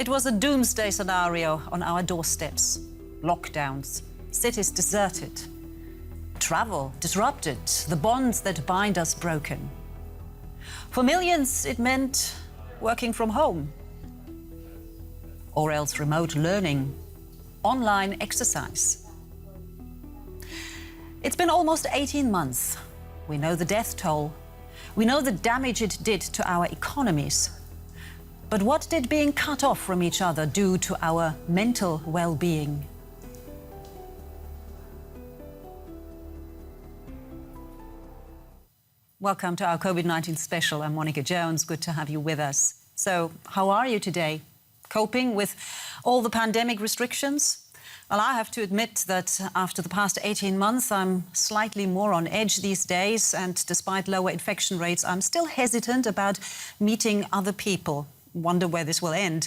It was a doomsday scenario on our doorsteps. Lockdowns, cities deserted, travel disrupted, the bonds that bind us broken. For millions, it meant working from home, or else remote learning, online exercise. It's been almost 18 months. We know the death toll. We know the damage it did to our economies. But what did being cut off from each other do to our mental well-being? Welcome to our COVID-19 special. I'm Monica Jones. Good to have you with us. So, how are you today? Coping with all the pandemic restrictions? Well, I have to admit that after the past 18 months, I'm slightly more on edge these days, and despite lower infection rates, I'm still hesitant about meeting other people. Wonder where this will end.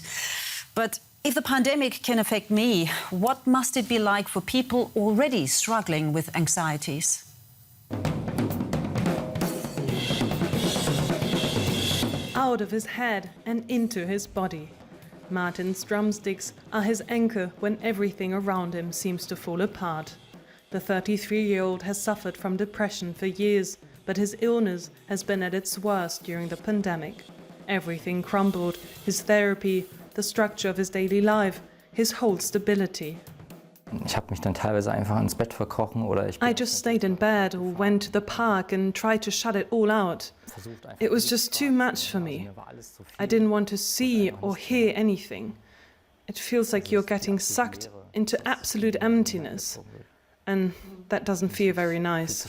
But if the pandemic can affect me, what must it be like for people already struggling with anxieties? Out of his head and into his body. Martin's drumsticks are his anchor when everything around him seems to fall apart. The 33-year-old has suffered from depression for years, but his illness has been at its worst during the pandemic. Everything crumbled: his therapy, the structure of his daily life, his whole stability. I just stayed in bed or went to the park and tried to shut it all out. It was just too much for me. I didn't want to see or hear anything. It feels like you're getting sucked into absolute emptiness. And that doesn't feel very nice.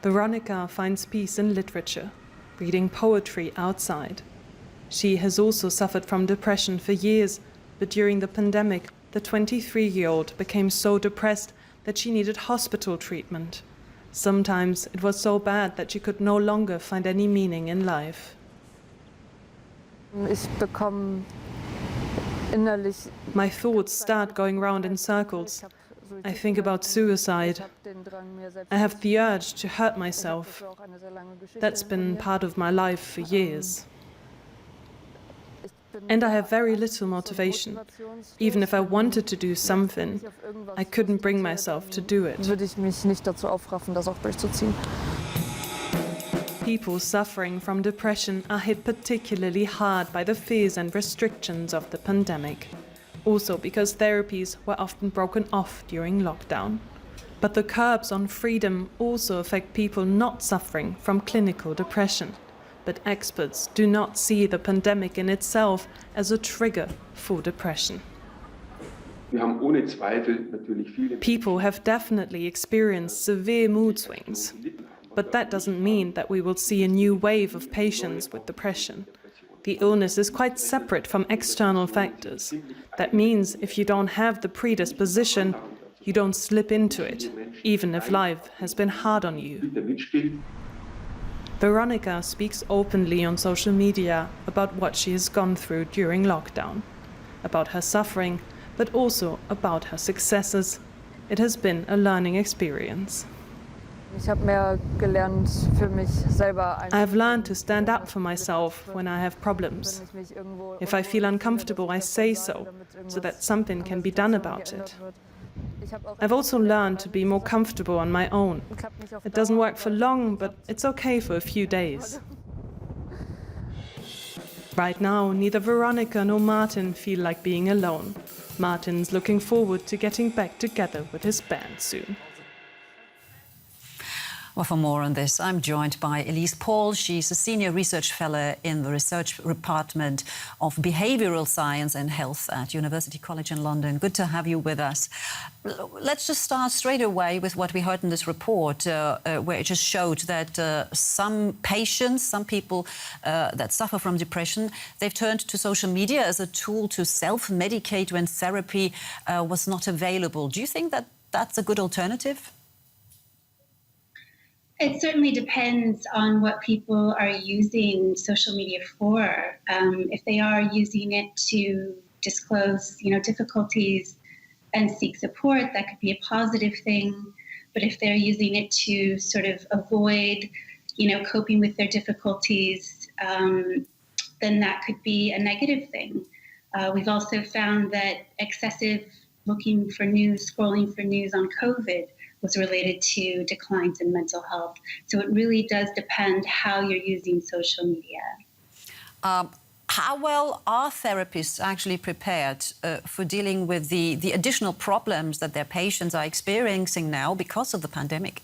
Veronica finds peace in literature, reading poetry outside. She has also suffered from depression for years, but during the pandemic, the 23-year-old became so depressed that she needed hospital treatment. Sometimes it was so bad that she could no longer find any meaning in life. My thoughts start going round in circles. I think about suicide. I have the urge to hurt myself. That's been part of my life for years. And I have very little motivation. Even if I wanted to do something, I couldn't bring myself to do it. People suffering from depression are hit particularly hard by the fears and restrictions of the pandemic. Also because therapies were often broken off during lockdown. But the curbs on freedom also affect people not suffering from clinical depression. But experts do not see the pandemic in itself as a trigger for depression. People have definitely experienced severe mood swings, but that doesn't mean that we will see a new wave of patients with depression. The illness is quite separate from external factors. That means if you don't have the predisposition, you don't slip into it, even if life has been hard on you. Veronica speaks openly on social media about what she has gone through during lockdown, about her suffering, but also about her successes. It has been a learning experience. I have learned to stand up for myself when I have problems. If I feel uncomfortable, I say so that something can be done about it. I've also learned to be more comfortable on my own. It doesn't work for long, but it's okay for a few days. Right now, neither Veronica nor Martin feel like being alone. Martin's looking forward to getting back together with his band soon. Well, for more on this, I'm joined by Elise Paul. She's a senior research fellow in the research department of behavioral science and health at University College in London. Good to have you with us. Let's just start straight away with what we heard in this report, where it just showed that some patients, some people that suffer from depression, they've turned to social media as a tool to self-medicate when therapy was not available. Do you think that that's a good alternative? It certainly depends on what people are using social media for. If they are using it to disclose, difficulties and seek support, that could be a positive thing. But if they're using it to sort of avoid, coping with their difficulties then that could be a negative thing. We've also found that excessive looking for news, scrolling for news on COVID was related to declines in mental health. So it really does depend how you're using social media. How well are therapists actually prepared for dealing with the additional problems that their patients are experiencing now because of the pandemic?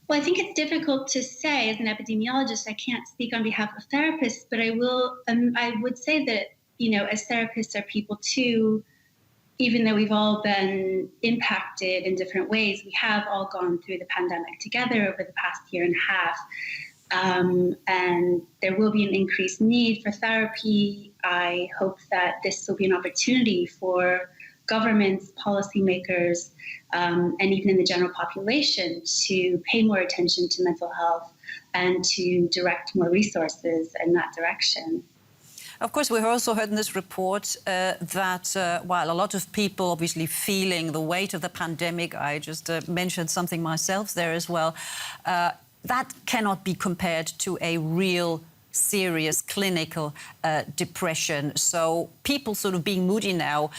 Well, I think it's difficult to say. As an epidemiologist, I can't speak on behalf of therapists, but I would say that, as therapists are people too, even though we've all been impacted in different ways, we have all gone through the pandemic together over the past year and a half. And there will be an increased need for therapy. I hope that this will be an opportunity for governments, policymakers, and even in the general population to pay more attention to mental health and to direct more resources in that direction. Of course, we've also heard in this report that while a lot of people obviously feeling the weight of the pandemic, I just mentioned something myself there as well, that cannot be compared to a real serious clinical depression. So people sort of being moody now,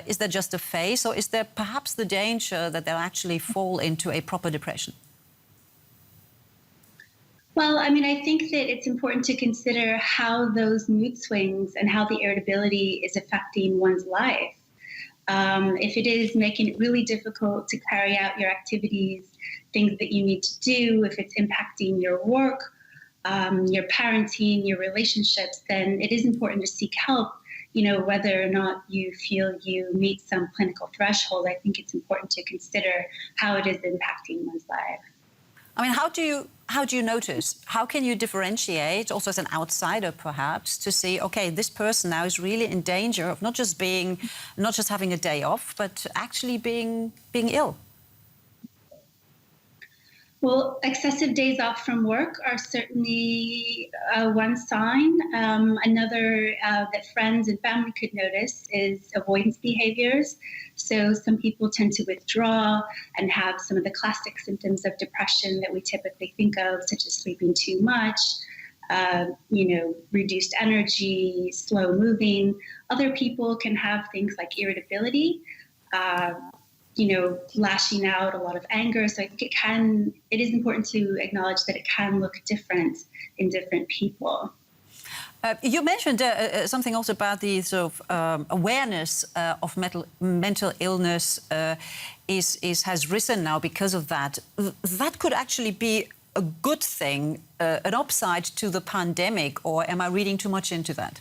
is that just a phase, or is there perhaps the danger that they'll actually fall into a proper depression? Well, I think that it's important to consider how those mood swings and how the irritability is affecting one's life. If it is making it really difficult to carry out your activities, things that you need to do, if it's impacting your work, your parenting, your relationships, then it is important to seek help. Whether or not you feel you meet some clinical threshold, I think it's important to consider how it is impacting one's life. How do you notice? How can you differentiate, also as an outsider perhaps, to see, okay, this person now is really in danger of not just having a day off, but actually being ill? Well, excessive days off from work are certainly one sign. Another that friends and family could notice is avoidance behaviors. So some people tend to withdraw and have some of the classic symptoms of depression that we typically think of, such as sleeping too much, reduced energy, slow moving. Other people can have things like irritability, lashing out, a lot of anger. So I think it is important to acknowledge that it can look different in different people. You mentioned something also about the sort of awareness of mental illness has risen now because of that. That could actually be a good thing, an upside to the pandemic, or am I reading too much into that?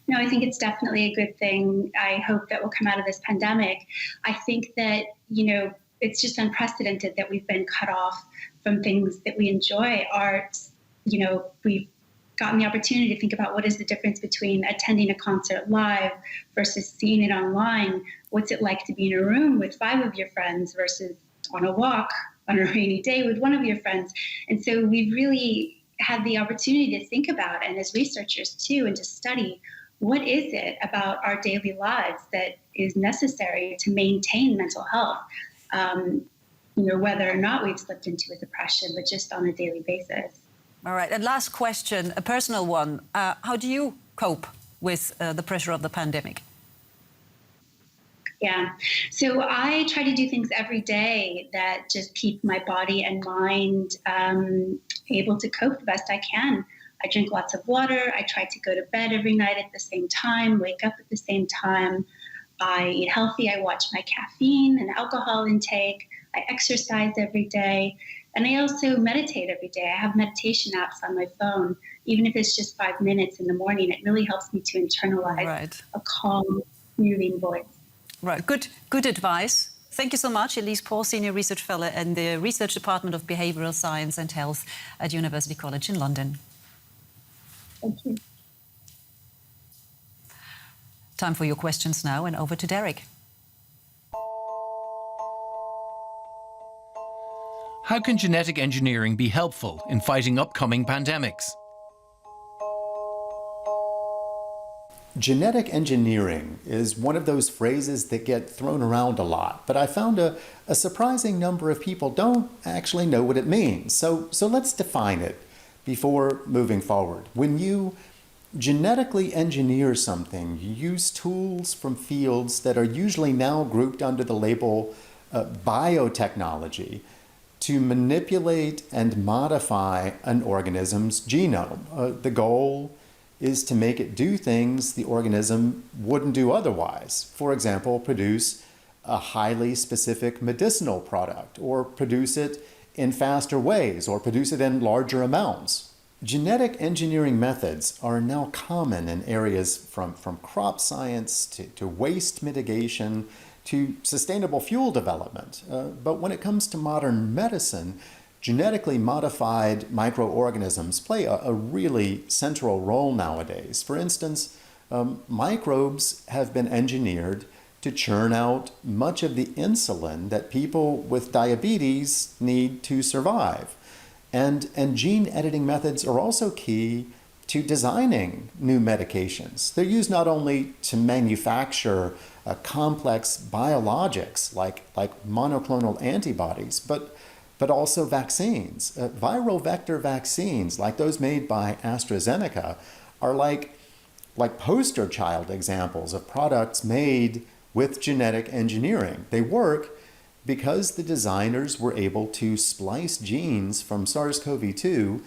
No, I think it's definitely a good thing. I hope that will come out of this pandemic. I think that, it's just unprecedented that we've been cut off from things that we enjoy. Art, we've gotten the opportunity to think about what is the difference between attending a concert live versus seeing it online. What's it like to be in a room with 5 of your friends versus on a walk on a rainy day with 1 of your friends? And so we've really had the opportunity to think about, and as researchers too, and to study, what is it about our daily lives that is necessary to maintain mental health, whether or not we've slipped into a depression, but just on a daily basis. All right. And last question, a personal one. How do you cope with the pressure of the pandemic? Yeah. So I try to do things every day that just keep my body and mind able to cope the best I can. I drink lots of water. I try to go to bed every night at the same time, wake up at the same time. I eat healthy. I watch my caffeine and alcohol intake. I exercise every day. And I also meditate every day. I have meditation apps on my phone. Even if it's just 5 minutes in the morning, it really helps me to internalize a calm, moving voice. Right. Good advice. Thank you so much, Elise Paul, Senior Research Fellow in the Research Department of Behavioural Science and Health at University College in London. Thank you. Time for your questions now, and over to Derek. How can genetic engineering be helpful in fighting upcoming pandemics? Genetic engineering is one of those phrases that get thrown around a lot, but I found a surprising number of people don't actually know what it means. So let's define it. before moving forward. When you genetically engineer something, you use tools from fields that are usually now grouped under the label biotechnology to manipulate and modify an organism's genome. The goal is to make it do things the organism wouldn't do otherwise. For example, produce a highly specific medicinal product, or produce it in faster ways, or produce it in larger amounts. Genetic engineering methods are now common in areas from crop science to waste mitigation to sustainable fuel development. But when it comes to modern medicine, genetically modified microorganisms play a really central role nowadays. For instance, microbes have been engineered to churn out much of the insulin that people with diabetes need to survive. And gene editing methods are also key to designing new medications. They're used not only to manufacture complex biologics like monoclonal antibodies, but also vaccines. Viral vector vaccines, like those made by AstraZeneca, are like poster child examples of products made with genetic engineering. They work because the designers were able to splice genes from SARS-CoV-2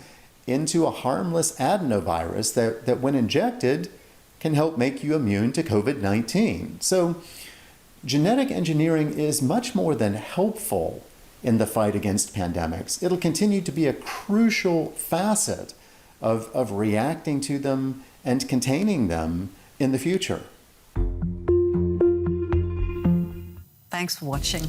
into a harmless adenovirus that when injected can help make you immune to COVID-19. So genetic engineering is much more than helpful in the fight against pandemics. It'll continue to be a crucial facet of reacting to them and containing them in the future. Thanks for watching.